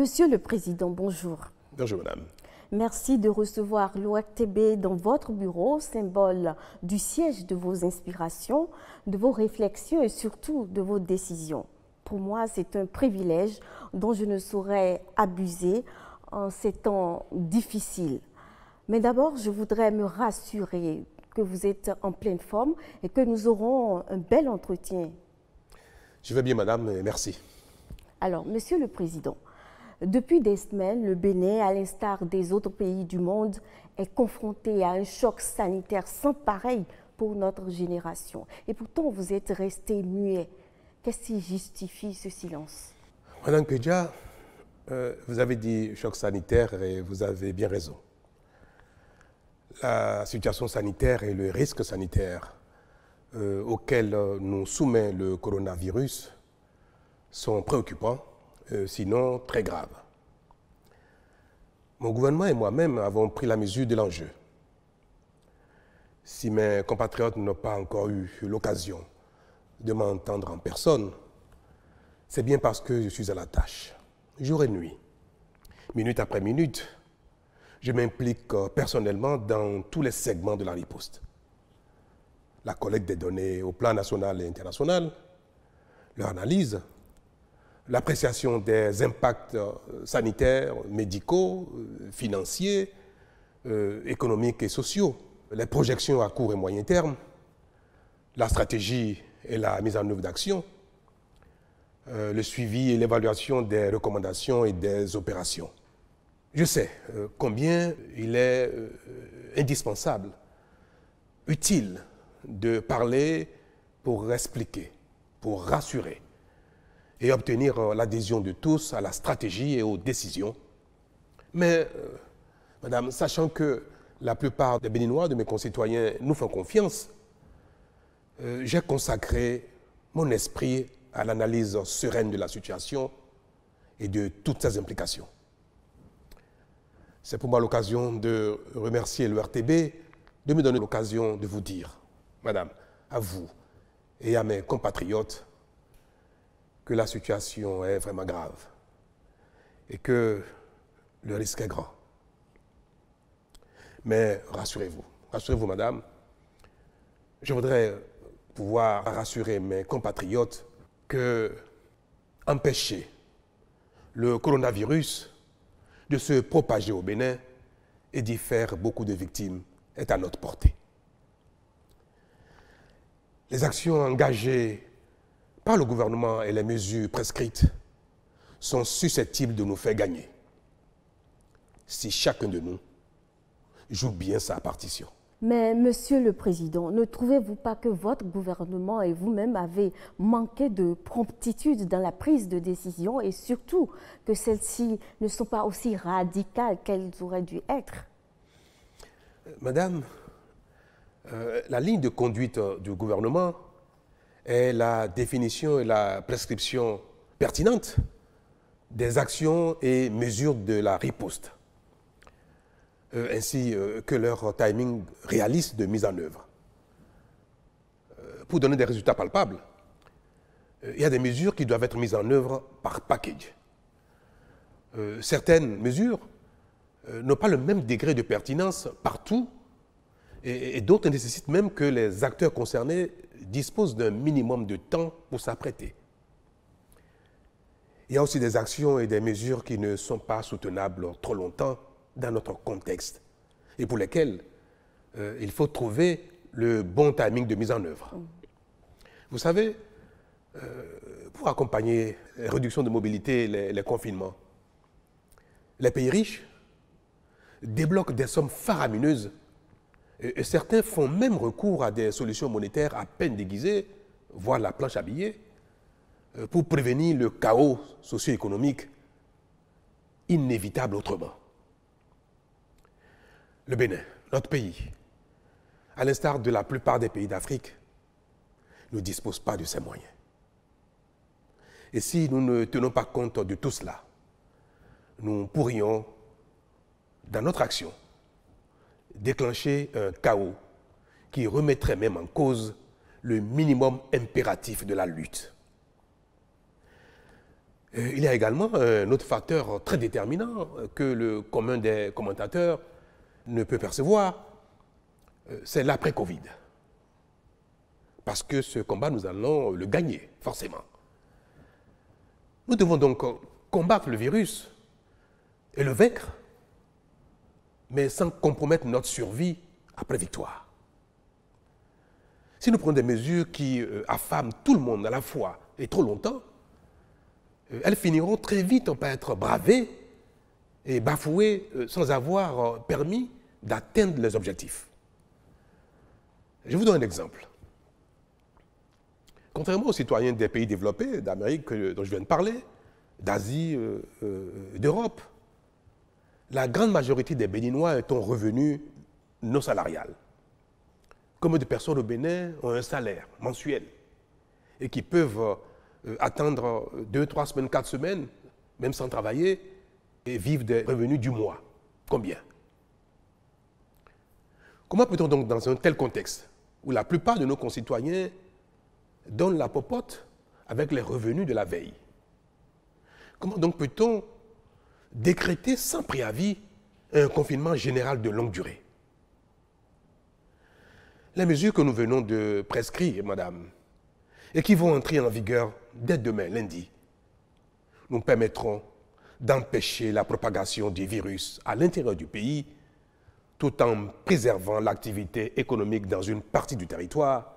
Monsieur le Président, bonjour. Bonjour, madame. Merci de recevoir l'ORTB dans votre bureau, symbole du siège de vos inspirations, de vos réflexions et surtout de vos décisions. Pour moi, c'est un privilège dont je ne saurais abuser en ces temps difficiles. Mais d'abord, je voudrais me rassurer que vous êtes en pleine forme et que nous aurons un bel entretien. Je vais bien, madame, et merci. Alors, Monsieur le Président, depuis des semaines, le Bénin, à l'instar des autres pays du monde, est confronté à un choc sanitaire sans pareil pour notre génération. Et pourtant, vous êtes resté muet. Qu'est-ce qui justifie ce silence? Madame Kedja, vous avez dit choc sanitaire et vous avez bien raison. La situation sanitaire et le risque sanitaire auquel nous soumet le coronavirus sont préoccupants, sinon très graves. Mon gouvernement et moi-même avons pris la mesure de l'enjeu. Si mes compatriotes n'ont pas encore eu l'occasion de m'entendre en personne, c'est bien parce que je suis à la tâche, jour et nuit, minute après minute. Je m'implique personnellement dans tous les segments de la riposte. La collecte des données au plan national et international, leur analyse, l'appréciation des impacts sanitaires, médicaux, financiers, économiques et sociaux, les projections à court et moyen terme, la stratégie et la mise en œuvre d'actions, le suivi et l'évaluation des recommandations et des opérations. Je sais combien il est indispensable, utile de parler pour expliquer, pour rassurer et obtenir l'adhésion de tous à la stratégie et aux décisions. Mais, madame, sachant que la plupart des Béninois, de mes concitoyens, nous font confiance, j'ai consacré mon esprit à l'analyse sereine de la situation et de toutes ses implications. C'est pour moi l'occasion de remercier l'ORTB de me donner l'occasion de vous dire, madame, à vous et à mes compatriotes, que la situation est vraiment grave et que le risque est grand. Mais rassurez-vous, madame, je voudrais pouvoir rassurer mes compatriotes que empêcher le coronavirus de se propager au Bénin et d'y faire beaucoup de victimes est à notre portée. Les actions engagées par le gouvernement et les mesures prescrites sont susceptibles de nous faire gagner si chacun de nous joue bien sa partition. Mais, Monsieur le Président, ne trouvez-vous pas que votre gouvernement et vous-même avez manqué de promptitude dans la prise de décision et surtout que celles-ci ne sont pas aussi radicales qu'elles auraient dû être? Madame, la ligne de conduite du gouvernement est la définition et la prescription pertinente des actions et mesures de la riposte, ainsi que leur timing réaliste de mise en œuvre. Pour donner des résultats palpables, il y a des mesures qui doivent être mises en œuvre par package. Certaines mesures n'ont pas le même degré de pertinence partout et d'autres nécessitent même que les acteurs concernés disposent d'un minimum de temps pour s'apprêter. Il y a aussi des actions et des mesures qui ne sont pas soutenables trop longtemps dans notre contexte et pour lesquelles il faut trouver le bon timing de mise en œuvre. Vous savez, pour accompagner les réductions de mobilité et les confinements, les pays riches débloquent des sommes faramineuses et certains font même recours à des solutions monétaires à peine déguisées, voire la planche à billets, pour prévenir le chaos socio-économique inévitable autrement. Le Bénin, notre pays, à l'instar de la plupart des pays d'Afrique, ne dispose pas de ces moyens. Et si nous ne tenons pas compte de tout cela, nous pourrions, dans notre action, déclencher un chaos qui remettrait même en cause le minimum impératif de la lutte. Il y a également un autre facteur très déterminant que le commun des commentateurs ne peut percevoir, c'est l'après-Covid. Parce que ce combat, nous allons le gagner, forcément. Nous devons donc combattre le virus et le vaincre, mais sans compromettre notre survie après victoire. Si nous prenons des mesures qui affament tout le monde à la fois et trop longtemps, elles finiront très vite par être bravées et bafouées sans avoir permis d'atteindre les objectifs. Je vous donne un exemple. Contrairement aux citoyens des pays développés, d'Amérique dont je viens de parler, d'Asie, d'Europe, la grande majorité des Béninois ont un revenu non salarial. Comme des personnes au Bénin ont un salaire mensuel et qui peuvent attendre 2, 3 semaines, 4 semaines, même sans travailler, et vivre des revenus du mois. Combien? Comment peut-on donc, dans un tel contexte, où la plupart de nos concitoyens donnent la popote avec les revenus de la veille, comment donc peut-on décréter sans préavis un confinement général de longue durée? Les mesures que nous venons de prescrire, madame, et qui vont entrer en vigueur dès demain, lundi, nous permettront d'empêcher la propagation du virus à l'intérieur du pays, tout en préservant l'activité économique dans une partie du territoire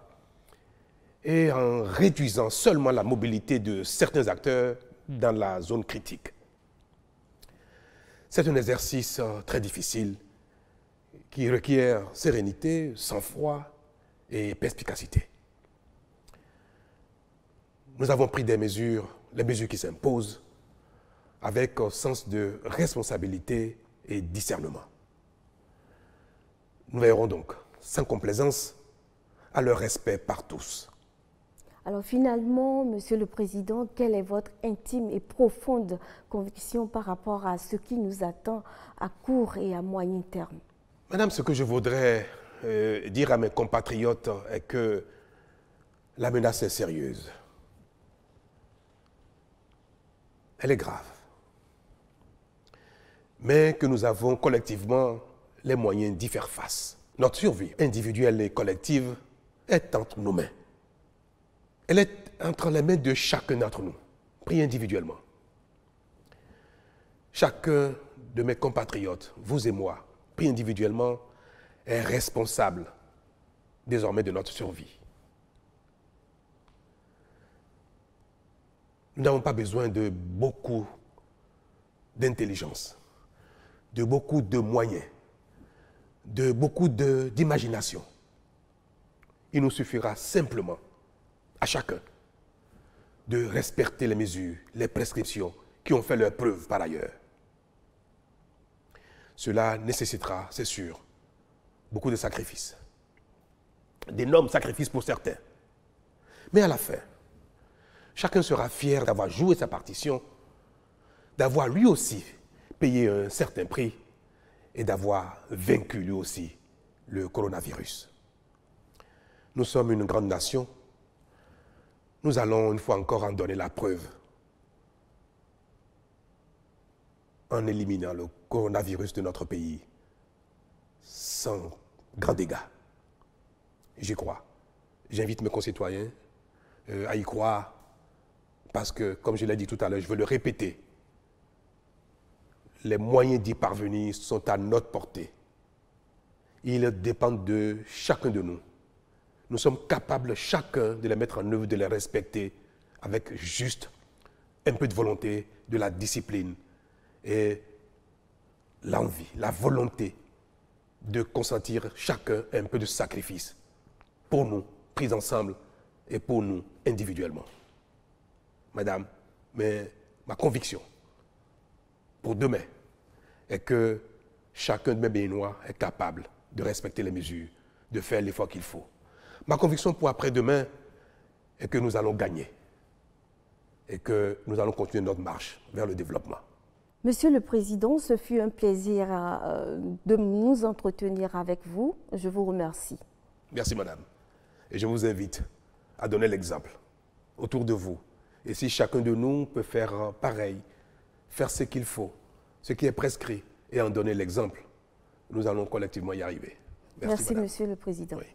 et en réduisant seulement la mobilité de certains acteurs dans la zone critique. C'est un exercice très difficile qui requiert sérénité, sang-froid et perspicacité. Nous avons pris des mesures, les mesures qui s'imposent, avec un sens de responsabilité et discernement. Nous veillerons donc, sans complaisance, à leur respect par tous. Alors finalement, Monsieur le Président, quelle est votre intime et profonde conviction par rapport à ce qui nous attend à court et à moyen terme? Madame, ce que je voudrais dire à mes compatriotes est que la menace est sérieuse. Elle est grave. Mais que nous avons collectivement les moyens d'y faire face. Notre survie individuelle et collective est entre nos mains. Elle est entre les mains de chacun d'entre nous, pris individuellement. Chacun de mes compatriotes, vous et moi, pris individuellement, est responsable désormais de notre survie. Nous n'avons pas besoin de beaucoup d'intelligence, de beaucoup de moyens, de beaucoup d'imagination. Il nous suffira simplement à chacun de respecter les mesures, les prescriptions qui ont fait leur preuve par ailleurs. Cela nécessitera, c'est sûr, beaucoup de sacrifices, d'énormes sacrifices pour certains. Mais à la fin, chacun sera fier d'avoir joué sa partition, d'avoir lui aussi payé un certain prix et d'avoir vaincu lui aussi le coronavirus. Nous sommes une grande nation. Nous allons une fois encore en donner la preuve en éliminant le coronavirus de notre pays sans grand dégât. J'y crois. J'invite mes concitoyens à y croire parce que, comme je l'ai dit tout à l'heure, je veux le répéter, les moyens d'y parvenir sont à notre portée. Ils dépendent de chacun de nous. Nous sommes capables chacun de les mettre en œuvre, de les respecter avec juste un peu de volonté, de la discipline et l'envie, la volonté de consentir chacun un peu de sacrifice pour nous, pris ensemble, et pour nous individuellement. Madame, mais ma conviction pour demain est que chacun de mes Béninois est capable de respecter les mesures, de faire l'effort qu'il faut. Ma conviction pour après-demain est que nous allons gagner et que nous allons continuer notre marche vers le développement. Monsieur le Président, ce fut un plaisir de nous entretenir avec vous. Je vous remercie. Merci, madame. Et je vous invite à donner l'exemple autour de vous Et si chacun de nous peut faire pareil, faire ce qu'il faut, ce qui est prescrit, et en donner l'exemple, nous allons collectivement y arriver. Merci, madame. Monsieur le Président. Oui.